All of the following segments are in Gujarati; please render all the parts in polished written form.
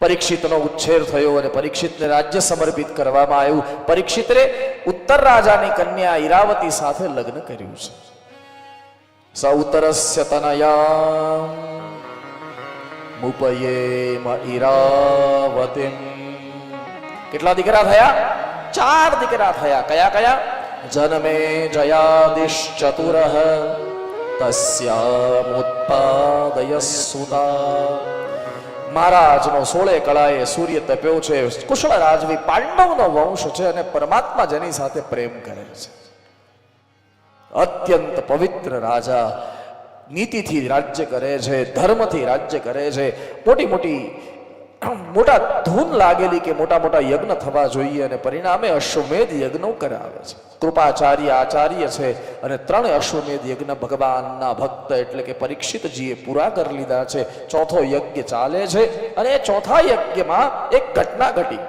પરીક્ષિતનો ઉચ્છેર થયો અને પરીક્ષિતને રાજ્ય સમર્પિત કરવામાં આવ્યું. પરીક્ષિતે ઉત્તર રાજાની કન્યા ઈરાવતી સાથે લગ્ન કર્યું છે. સૌતરસ્ય તનયા મુપયેમ ઈરાવતીમ. કેટલા દીકરા થયા? 4 દીકરા થયા. કયા કયા? જન્મે જયાદિશ્ચતુરઃ તસ્યામુત્પાદય સુતા. મહારાજનો 16 કળાએ સૂર્ય તપ્યો છે. કુશળ રાજવી પાંડવનો વંશ છે અને પરમાત્મા જેની સાથે પ્રેમ કરે છે. અત્યંત પવિત્ર રાજા નીતિથી રાજ્ય કરે છે, ધર્મથી રાજ્ય કરે છે. મોટા ધૂન લાગેલી કે મોટા મોટા યજ્ઞ થવા જોઈએ અને પરિણામે અશ્વમેધ યજ્ઞો કરાવે છે. કૃપાચાર્ય આચાર્ય છે અને 3 અશ્વમેધ યજ્ઞ ભગવાનના ભક્ત એટલે કે પરીક્ષિતજીએ પૂરા કરી લીધા છે. 4થો યજ્ઞ ચાલે છે અને 4થા યજ્ઞમાં એક ઘટના ઘટી.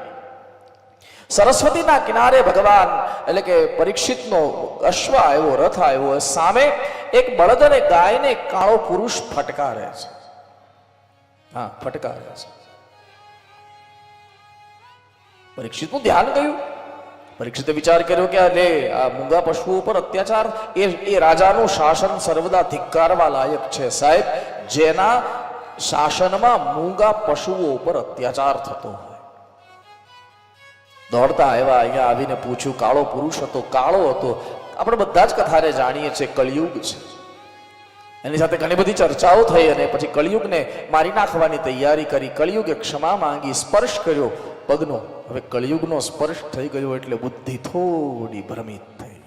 સરસ્વતીના કિનારે ભગવાન એટલે કે પરીક્ષિતનો અશ્વ આવ્યો, રથ આવ્યો. સામે એક બળદ અને ગાયને કાળો પુરુષ ફટકારે છે. હા, ફટકારે છે. પરીક્ષિતનું ધ્યાન ગયું. પરીક્ષિતે વિચાર કર્યો કે અરે આ મૂંગા પશુઓ પર અત્યાચાર એ રાજાનું શાસન સર્વદા ધિક્કારવા લાયક છે. સાહેબ, જેના શાસનમાં મૂંગા પશુઓ પર અત્યાચાર થતો હોય. દોડતા આવ્યા, અહીંયા આવીને પૂછ્યું. કાળો પુરુષ હતો, કાળો હતો. આપણે બધા જ કથાને જાણીએ છીએ, કળિયુગ છે. એની સાથે ઘણી બધી ચર્ચાઓ થઈ અને પછી કળિયુગને મારી નાખવાની તૈયારી કરી. કળિયુગે ક્ષમા માંગી, સ્પર્શ કર્યો પગનો. હવે કળિયુગનો સ્પર્શ થઈ ગયો એટલે બુદ્ધિ થોડી ભ્રમિત થઈ.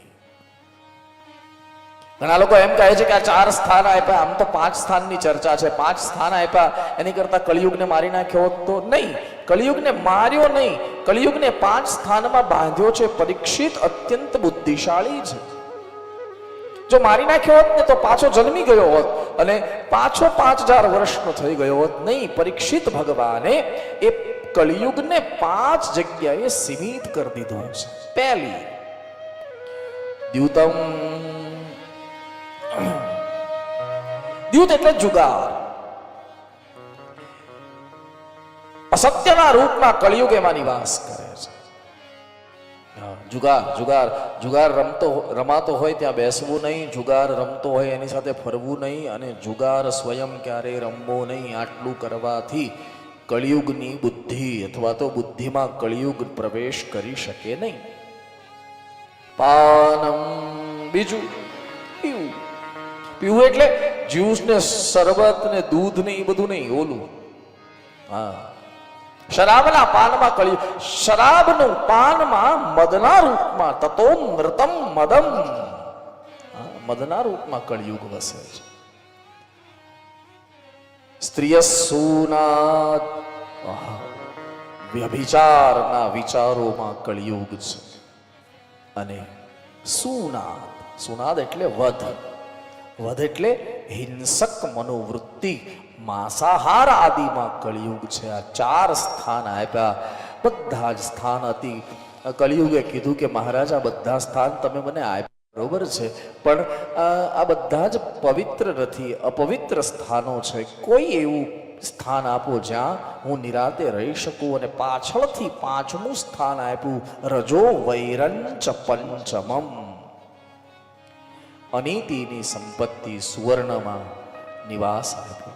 ઘણા લોકો એમ કહે છે કે આ 4 સ્થાન આપ્યા, આમ તો 5 સ્થાનની ચર્ચા છે. 5 સ્થાન આપ્યા એની કરતા કળિયુગને મારી નાખ્યો તો નહીં. કળિયુગને માર્યો નહીં, કળિયુગને 5 સ્થાનમાં બાંધ્યો છે. પરીક્ષિત અત્યંત બુદ્ધિશાળી છે. જો મારી નાખ્યો હોત ને તો પાછો જન્મી ગયો હોત અને પાછો 5000 વર્ષનો થઈ ગયો હોત. નહીં, પરીક્ષિત ભગવાને એ કળિયુગને 5 જગ્યાએ સીમિત કરી દીધો છે. પહેલી, દ્યુતમ. દ્યુત એટલે જુગાર. અસત્યના રૂપમાં કળિયુગ એમાં નિવાસ કરે છે. જુગાર રમાતો હોય ત્યાં બેસવું નહીં. જુગાર રમતો હોય એની સાથે ફરવું નહીં અને જુગાર સ્વયં ક્યારેય રમવો નહીં. આટલું કરવાથી કળિયુગની બુદ્ધિ અથવા તો બુદ્ધિમાં કળિયુગ પ્રવેશ કરી શકે નહીં. પાનમ. બીજું, પીવું. પીવું એટલે જ્યુસ ને શરબત ને દૂધ ને એ બધું નહીં, ઓલું. હા, શરાબના પાનમાં કળિયુગ. શરાબનું પાનમાં મદના રૂપમાં તતો નૃતમ મદમ. મદના રૂપમાં કળિયુગ વસે છે. સ્ત્રીય સુનાદ. વ્યભિચારના વિચારોમાં કળિયુગ છે. અને સુનાદ. સુનાદ એટલે વધ. વધ એટલે હિંસક મનોવૃત્તિ, માંસાહાર આદિમાં કળિયુગ છે. આ 4 સ્થાન આપ્યા. બધા જ સ્થાન હતી. કળિયુગે કીધું કે મહારાજ આ બધા સ્થાન તમે મને આપ્યા બરોબર છે, પણ આ બધા જ પવિત્ર નથી, અપવિત્ર સ્થાનો છે. કોઈ એવું સ્થાન આપો જ્યાં હું નિરાતે રહી શકું. અને પાછળથી 5મું સ્થાન આપ્યું, રજો વૈરંચ પંચમમ. અનીતિની સંપત્તિ સુવર્ણમાં નિવાસ આપ્યો.